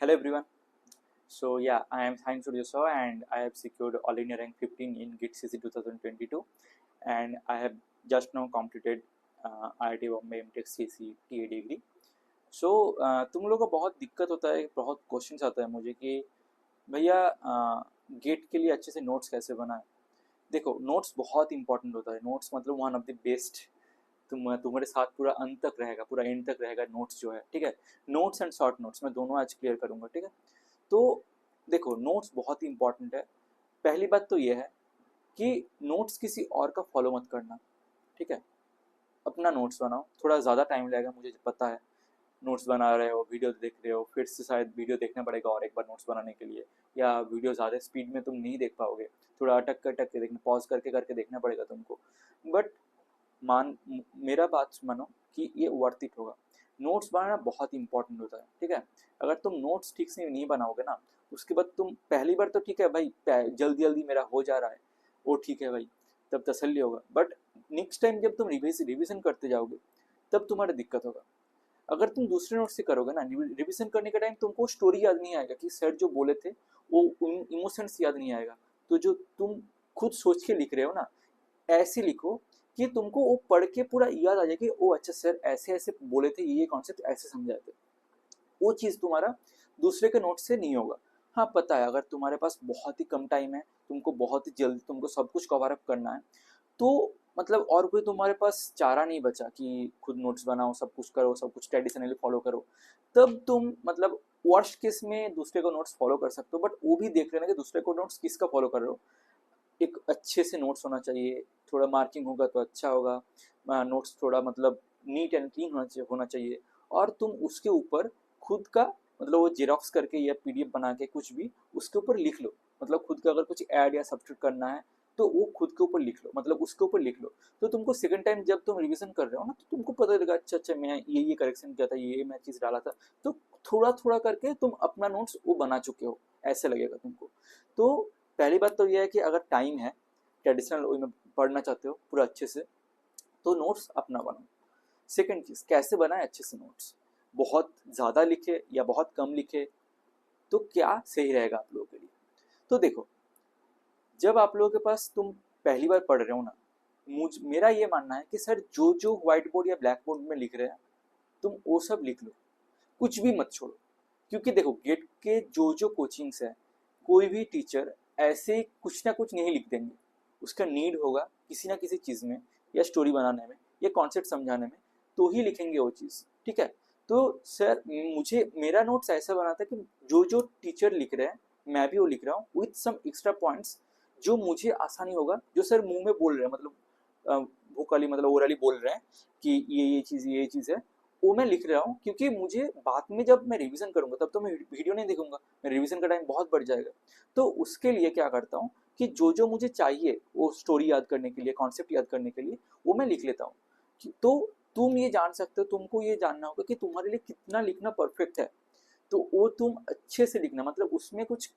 Hello everyone. So yeah, I am Science Studio Saw and I have secured All India Rank 15 in GIT CC 2022 and I have just now completed IIT Bombay MTech CC TA degree. So तुम लोगों को बहुत दिक्कत होता है, बहुत questions आता है मुझे कि भैया गेट के लिए अच्छे से नोट्स कैसे बनाएं। देखो नोट्स बहुत इंपॉर्टेंट होता है। नोट्स मतलब वन ऑफ द बेस्ट तुम्हारे साथ पूरा अंत तक रहेगा, पूरा एंड तक रहेगा नोट्स जो है, ठीक है। नोट्स एंड शॉर्ट नोट्स मैं दोनों आज क्लियर करूंगा, ठीक है। तो देखो नोट्स बहुत ही इंपॉर्टेंट है। पहली बात तो ये है कि नोट्स किसी और का फॉलो मत करना, ठीक है। अपना नोट्स बनाओ, थोड़ा ज़्यादा टाइम लगेगा मुझे पता है। नोट्स बना रहे हो, वीडियो देख रहे हो, फिर से शायद वीडियो देखना पड़ेगा और एक बार नोट्स बनाने के लिए, या वीडियो ज़्यादा स्पीड में तुम नहीं देख पाओगे, थोड़ा अटक के देखना, पॉज करके करके देखना पड़ेगा तुमको। बट मेरा बात मानो कि ये वर्थ इट होगा। नोट्स बनाना बहुत इंपॉर्टेंट होता है, ठीक है। अगर तुम नोट्स ठीक से नहीं बनाओगे ना, उसके बाद तुम पहली बार तो ठीक है भाई, जल्दी जल्दी मेरा हो जा रहा है, वो ठीक है भाई, तब तसल्ली होगा। बट नेक्स्ट टाइम जब तुम रिविजन करते जाओगे तब तुम्हारा दिक्कत होगा। अगर तुम दूसरे नोट से करोगे ना, रिविजन करने के टाइम तुमको स्टोरी याद नहीं आएगा कि सर जो बोले थे, वो इमोशंस याद नहीं आएगा। तो जो तुम खुद सोच के लिख रहे हो ना, ऐसे लिखो कि तुमको वो पढ़ के पूरा याद आ जाए कि ओ अच्छा सर ऐसे ऐसे बोले थे, ये कॉन्सेप्ट ऐसे समझाए थे। वो चीज़ तुम्हारा दूसरे के नोट से नहीं होगा। हाँ पता है, अगर तुम्हारे पास बहुत ही कम टाइम है, तुमको बहुत ही जल्दी तुमको सब कुछ कवर अप करना है, तो मतलब और कोई तुम्हारे पास चारा नहीं बचा कि खुद नोट्स बनाओ, सब कुछ करो, सब कुछ ट्रेडिशनली फॉलो करो, तब तुम मतलब वर्स्ट केस में दूसरे को नोट्स फॉलो कर सकते हो। बट वो भी देख लेना कि दूसरे को नोट्स किसका फॉलो कर रहे हो। एक अच्छे से नोट्स होना चाहिए, थोड़ा मार्किंग होगा तो अच्छा होगा। नोट्स थोड़ा मतलब नीट एंड क्लीन होना चाहिए। और तुम उसके ऊपर खुद का मतलब वो जेरोक्स करके या पीडीएफ बना के कुछ भी उसके ऊपर लिख लो। मतलब खुद का अगर कुछ ऐड या सब्स्टिट्यूट करना है तो वो खुद के ऊपर लिख लो, मतलब उसके ऊपर लिख लो। तो तुमको सेकंड टाइम जब तुम रिवीजन कर रहे हो ना, तो तुमको पता लगेगा अच्छा अच्छा मैं ये करेक्शन किया था, ये मैं चीज़ डाला था। तो थोड़ा थोड़ा करके तुम अपना नोट्स वो बना चुके हो, ऐसे लगेगा तुमको। तो पहली बात तो यह है कि अगर टाइम है, ट्रेडिशनल वे में पढ़ना चाहते हो पूरा अच्छे से, तो नोट्स अपना बनाओ। सेकंड चीज़, कैसे बनाए अच्छे से नोट्स। बहुत ज़्यादा लिखे या बहुत कम लिखे तो क्या सही रहेगा आप लोगों के लिए। तो देखो, जब आप लोगों के पास तुम पहली बार पढ़ रहे हो ना, मेरा ये मानना है कि सर जो जो व्हाइट बोर्ड या ब्लैक बोर्ड में लिख रहे हैं तुम वो सब लिख लो, कुछ भी मत छोड़ो। क्योंकि देखो गेट के जो जो कोचिंग्स है, कोई भी टीचर ऐसे कुछ ना कुछ नहीं लिख देंगे। उसका नीड होगा किसी ना किसी चीज़ में, या स्टोरी बनाने में, या कॉन्सेप्ट समझाने में, तो ही लिखेंगे वो चीज़, ठीक है। तो सर मुझे मेरा नोट्स ऐसा बना था कि जो जो टीचर लिख रहे हैं मैं भी वो लिख रहा हूँ विथ सम एक्स्ट्रा पॉइंट्स, जो मुझे आसानी होगा, जो सर मुंह में बोल रहे हैं, मतलब वोकली मतलब ओरली बोल रहे हैं कि ये चीज़ है, वो मैं लिख रहा हूँ। क्योंकि मुझे बाद में जब मैं रिवीजन करूंगा तब तो मैं वीडियो नहीं देखूंगा, मैं रिवीजन का टाइम बहुत बढ़ जाएगा। तो उसके लिए क्या करता हूँ कि जो जो मुझे चाहिए वो स्टोरी याद करने के लिए, कॉन्सेप्ट याद करने के लिए, वो मैं लिख लेता हूँ। तो तुम ये जान सकते हो, तुमको ये जानना होगा कि तुम्हारे लिए कितना लिखना परफेक्ट है। तो वो तुम अच्छे से लिखना, मतलब उसमें कुछ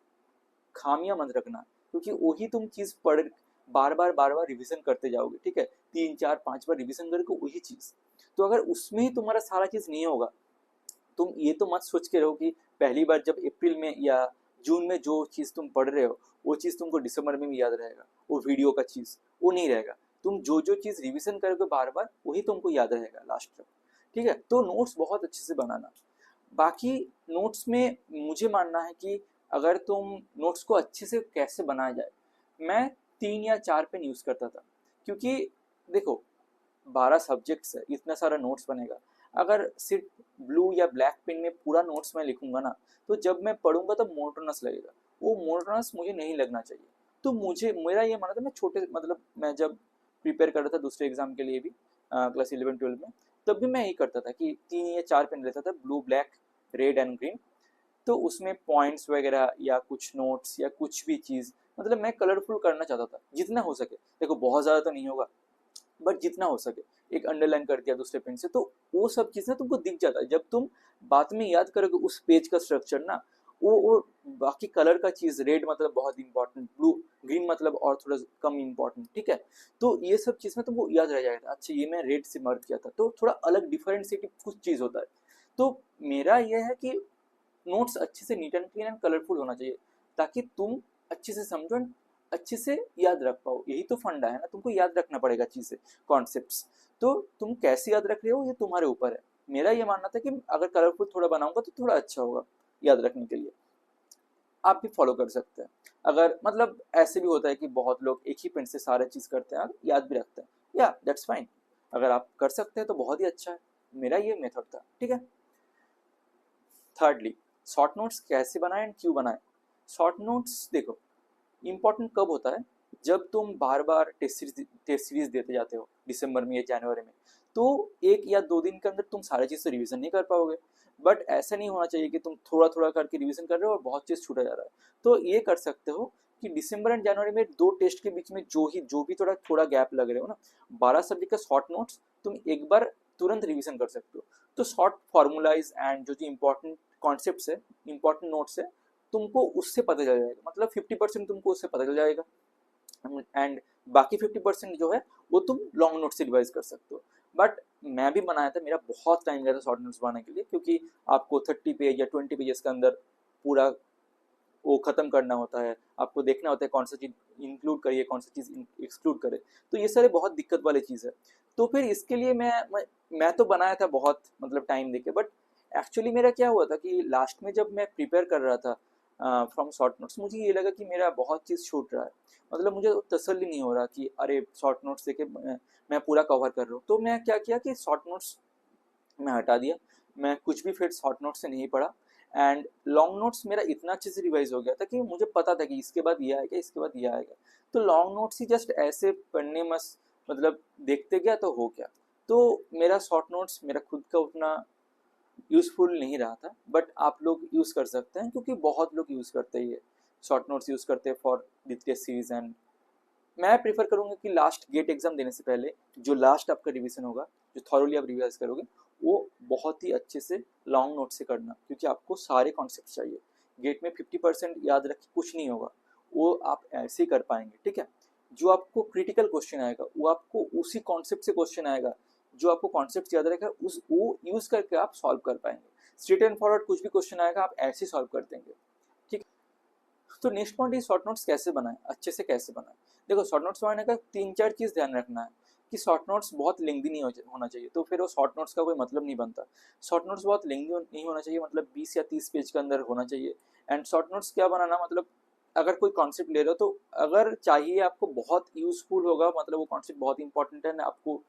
खामियां मत रखना। क्योंकि वही तुम चीज़ पढ़ बार बार रिवीजन करते जाओगे, ठीक है। 3 4 5 बार रिवीजन करके वही चीज़। तो अगर उसमें ही तुम्हारा सारा चीज़ नहीं होगा, तुम ये तो मत सोच के रहो कि पहली बार जब अप्रैल में या जून में जो चीज़ तुम पढ़ रहे हो वो चीज़ तुमको दिसंबर में भी याद रहेगा। वो वीडियो का चीज़ वो नहीं रहेगा। तुम जो जो चीज़ रिवीजन करोगे बार बार वही तुमको याद रहेगा लास्ट तक, ठीक है। तो नोट्स बहुत अच्छे से बनाना। बाकी नोट्स में मुझे मानना है कि अगर तुम नोट्स को अच्छे से कैसे बनाया जाए, मैं 3 या 4 पेन यूज़ करता था। क्योंकि देखो 12 सब्जेक्ट्स है, इतना सारा नोट्स बनेगा। अगर सिर्फ ब्लू या ब्लैक पेन में पूरा नोट्स मैं लिखूंगा ना, तो जब मैं पढ़ूंगा तो मोनोटोनस लगेगा। वो मोनोटोनस मुझे नहीं लगना चाहिए। तो मुझे मेरा ये मानना था, मैं छोटे मतलब मैं जब प्रिपेयर कर रहा था दूसरे एग्जाम के लिए भी क्लास 11 12 में, तब भी मैं यही करता था कि 3 या 4 पेन लेता था, blue black red and green. तो उसमें पॉइंट्स वगैरह या कुछ नोट्स या कुछ भी चीज़, मतलब मैं कलरफुल करना चाहता था जितना हो सके। देखो बहुत ज़्यादा तो नहीं होगा, बट जितना हो सके। एक अंडरलाइन कर दिया दूसरे पेन से, तो वो सब चीज़ ना तुमको दिख जाता है। जब तुम बाद में याद करोगे उस पेज का स्ट्रक्चर ना, वो बाकी कलर का चीज़, रेड मतलब बहुत इंपॉर्टेंट, ब्लू ग्रीन मतलब और थोड़ा कम इंपॉर्टेंट, ठीक है। तो ये सब चीज़ में तुमको याद रह जाएगा, अच्छा ये मैं रेड से मार्क किया था, तो थोड़ा अलग डिफरेंशिएटिव कुछ चीज़ होता है। तो मेरा यह है कि नोट्स अच्छे से neat and clean and colourful होना चाहिए, ताकि तुम अच्छे से समझो एंड अच्छे से याद रख पाओ। यही तो फंडा है ना, तुमको याद रखना पड़ेगा चीज़ें, कॉन्सेप्ट्स। तो तुम कैसे याद रख रहे हो ये तुम्हारे ऊपर है। मेरा ये मानना था कि अगर कलरफुल थोड़ा बनाऊंगा तो थोड़ा अच्छा होगा याद रखने के लिए। आप भी फॉलो कर सकते हैं। अगर मतलब ऐसे भी होता है कि बहुत लोग एक ही पेन से सारा चीज़ करते हैं और याद भी रखते हैं, या दैट्स फाइन। अगर आप कर सकते हैं तो बहुत ही अच्छा है। मेरा ये मेथड था, ठीक है। थर्डली, शॉर्ट नोट्स कैसे बनाएं एंड क्यों बनाएं। शॉर्ट नोट्स देखो इंपॉर्टेंट कब होता है, जब तुम बार बार टेस्ट सीरीज देते जाते हो दिसंबर में या जनवरी में, तो 1 या 2 दिन के अंदर तुम सारी चीज़ तो रिवीजन नहीं कर पाओगे। बट ऐसा नहीं होना चाहिए कि तुम थोड़ा थोड़ा करके रिवीजन कर रहे हो और बहुत चीज़ छूटा जा रहा है। तो ये कर सकते हो कि दिसंबर एंड जनवरी में 2 टेस्ट के बीच में जो भी थोड़ा थोड़ा गैप लग रहे हो ना, 12 सब्जेक्ट का शॉर्ट नोट्स तुम एक बार तुरंत रिवीजन कर सकते हो। तो शॉर्ट फार्मूलाइज एंड जो इंपॉर्टेंट कॉन्सेप्ट है, इंपॉर्टेंट नोट्स है, तुमको उससे पता चल जाएगा। मतलब 50% तुमको उससे पता चल जाएगा एंड बाकी 50% जो है वो तुम लॉन्ग नोट से रिवाइज कर सकते हो। बट मैं भी बनाया था, मेरा बहुत टाइम गया था शॉर्ट नोट्स बनाने के लिए, क्योंकि आपको 30 पेज या 20 पेजेस के अंदर पूरा वो खत्म करना होता है। आपको देखना होता है कौन सा चीज़ इंक्लूड करिए, कौन सा चीज़ एक्सक्लूड करे। तो ये सारे बहुत दिक्कत वाली चीज़ है। तो फिर इसके लिए मैं तो बनाया था बहुत मतलब टाइम देके, बट एक्चुअली मेरा क्या हुआ था कि लास्ट में जब मैं प्रिपेयर कर रहा था फ्रॉम शॉर्ट नोट्स, मुझे ये लगा कि मेरा बहुत चीज़ छूट रहा है। मतलब मुझे तसल्ली नहीं हो रहा कि अरे शॉर्ट नोट्स देके मैं पूरा कवर कर रहा हूँ। तो मैं क्या किया कि शॉर्ट नोट्स मैं हटा दिया। मैं कुछ भी फिर शॉर्ट नोट्स से नहीं पढ़ा एंड लॉन्ग नोट्स मेरा इतना अच्छे से रिवाइज हो गया था कि मुझे पता था कि इसके बाद ये आएगा, इसके बाद ये आएगा। तो लॉन्ग नोट्स ही जस्ट ऐसे पढ़ने मस मतलब देखते गया तो हो गया। तो मेरा शॉर्ट नोट्स मेरा खुद का उतना यूज़फुल नहीं रहा था, बट आप लोग यूज़ कर सकते हैं क्योंकि बहुत लोग यूज़ करते हैं ये शॉर्ट नोट्स यूज़ करते हैं फॉर टेस्ट सीरीज। एंड मैं प्रेफर करूंगा कि लास्ट गेट एग्जाम देने से पहले जो लास्ट आपका रिवीजन होगा, जो थॉरोली आप रिवाइज करोगे, वो बहुत ही अच्छे से लॉन्ग नोट से करना, क्योंकि आपको सारे कॉन्सेप्ट चाहिए। गेट में 50% याद रख के कुछ नहीं होगा, वो आप ऐसे ही कर पाएंगे, ठीक है। जो आपको क्रिटिकल क्वेश्चन आएगा वो आपको उसी कॉन्सेप्ट से क्वेश्चन आएगा, जो आपको कॉन्सेप्ट याद रहेगा उस वो यूज करके आप सॉल्व कर पाएंगे। स्ट्रेट एंड फॉरवर्ड कुछ भी क्वेश्चन आएगा आप ऐसे ही सॉल्व कर देंगे, ठीक। तो नेक्स्ट पॉइंट ये शॉर्ट नोट्स कैसे बनाएं, अच्छे से कैसे बनाएं। देखो शॉर्ट नोट्स बनाने का 3-4 चीज़ ध्यान रखना है कि शॉर्ट नोट्स बहुत लेंदी नहीं होना चाहिए, तो फिर वो शॉर्ट नोट्स का कोई मतलब नहीं बनता। शॉर्ट नोट्स बहुत लेंदी नहीं होना चाहिए, मतलब 20 या 30 पेज के अंदर होना चाहिए। एंड शॉर्ट नोट्स क्या बनाना, मतलब अगर कोई कॉन्सेप्ट ले रहे हो तो अगर चाहिए आपको बहुत यूजफुल होगा, मतलब वो कॉन्सेप्ट बहुत इंपॉर्टेंट है ना, आपको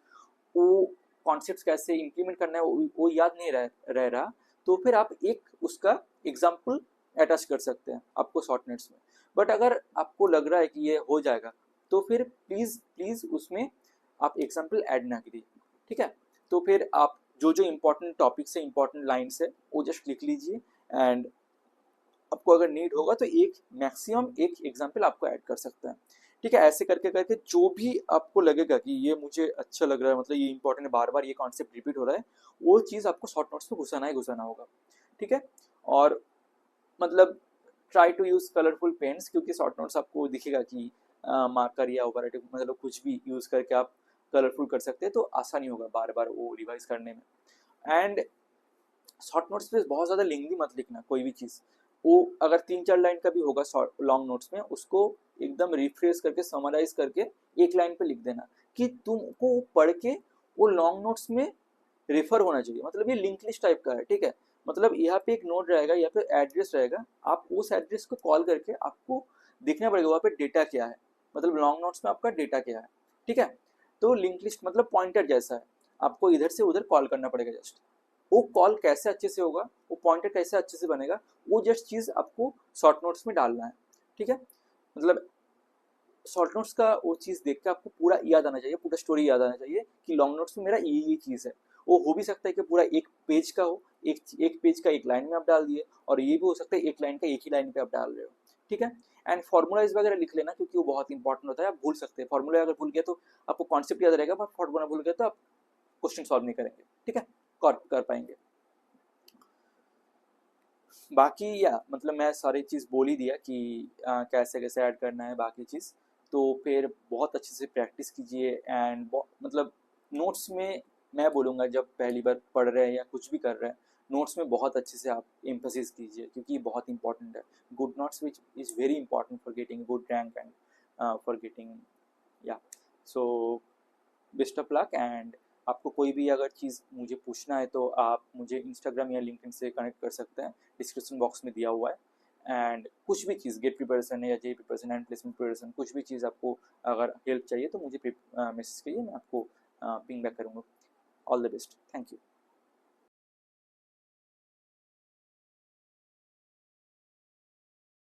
वो कॉन्सेप्ट कैसे इम्प्लीमेंट करना है वो याद नहीं रह रहा, तो फिर आप एक उसका एग्जाम्पल अटैच कर सकते हैं आपको शॉर्ट नोट्स में। बट अगर आपको लग रहा है कि ये हो जाएगा, तो फिर प्लीज़ प्लीज़ उसमें आप एग्जाम्पल ऐड ना कीजिए, ठीक है। तो फिर आप जो जो इंपॉर्टेंट टॉपिक्स है, इंपॉर्टेंट लाइन्स है, वो जस्ट लिख लीजिए एंड आपको अगर नीड होगा तो एक मैक्सिमम एक एग्जाम्पल आपको ऐड कर सकता है, ठीक है। ऐसे करके करके जो भी आपको लगेगा कि ये मुझे अच्छा लग रहा है, मतलब ये इंपॉर्टेंट है, बार बार ये कॉन्सेप्ट रिपीट हो रहा है, वो चीज़ आपको शॉर्ट नोट्स में घुसाना ही घुसाना होगा, ठीक है। और मतलब try to use colourful paints, क्योंकि शॉर्ट नोट्स आपको दिखेगा कि मार्कर या ओवरराइटिंग मतलब कुछ भी यूज़ करके आप कलरफुल कर सकते हैं, तो आसानी होगा बार बार वो रिवाइज करने में। एंड शॉर्ट नोट्स पे बहुत ज़्यादा लेंथी मत लिखना कोई भी चीज़। वो अगर 3-4 लाइन का भी होगा शॉर्ट लॉन्ग नोट्स में, उसको एकदम रिफ्रेश करके समराइज करके एक लाइन पे लिख देना, कि तुमको पढ़ के वो लॉन्ग नोट्स में रेफर होना चाहिए। मतलब ये लिंक लिस्ट टाइप का है, ठीक है। मतलब यहाँ पे एक नोट रहेगा या फिर एड्रेस रहेगा, आप उस एड्रेस को कॉल करके आपको देखना पड़ेगा वहाँ पे डेटा क्या है, मतलब लॉन्ग नोट्स में आपका डेटा क्या है, ठीक है। तो लिंक लिस्ट मतलब पॉइंटर जैसा है, आपको इधर से उधर कॉल करना पड़ेगा जस्ट। वो कॉल कैसे अच्छे से होगा, वो पॉइंटर कैसे अच्छे से बनेगा, वो जस्ट चीज़ आपको शॉर्ट नोट्स में डालना है, ठीक है। मतलब शॉर्ट नोट्स का वो चीज़ देख के आपको पूरा याद आना चाहिए, पूरा स्टोरी याद आना चाहिए कि लॉन्ग नोट्स में मेरा ये चीज़ है। वो हो भी सकता है कि पूरा एक पेज का हो, एक पेज का एक लाइन में आप डाल दिए, और ये भी हो सकता है एक लाइन का एक ही लाइन पे आप डाल रहे हो, ठीक है। एंड फॉर्मूलाइज वगैरह लिख लेना, क्योंकि वो बहुत इंपॉर्टेंट होता है, आप भूल सकते हैं फॉर्मूला। अगर भूल गया तो आपको कॉन्सेप्ट याद रहेगा, पर फॉर्मूला भूल गया तो आप क्वेश्चन सॉल्व नहीं करेंगे, ठीक है, कर पाएंगे। बाकी या मतलब मैं सारी चीज़ बोल ही दिया कि कैसे कैसे ऐड करना है बाकी चीज़। तो फिर बहुत अच्छे से प्रैक्टिस कीजिए एंड मतलब नोट्स में मैं बोलूँगा जब पहली बार पढ़ रहे हैं या कुछ भी कर रहे हैं, नोट्स में बहुत अच्छे से आप एम्फेसिस कीजिए क्योंकि ये बहुत इंपॉर्टेंट है. Good notes which is very important for getting good rank and for getting या. So best of luck. And आपको कोई भी अगर चीज़ मुझे पूछना है तो आप मुझे इंस्टाग्राम या लिंक्डइन से कनेक्ट कर सकते हैं, डिस्क्रिप्शन बॉक्स में दिया हुआ है. एंड कुछ भी चीज़ गेट प्रिपरेशन है या जे प्रिपरेशन एंड प्लेसमेंट प्रिपरेशन, कुछ भी चीज़ आपको अगर हेल्प चाहिए तो मुझे मैसेज करिए, मैं आपको पिंग बैक करूँगा. All the best. Thank you.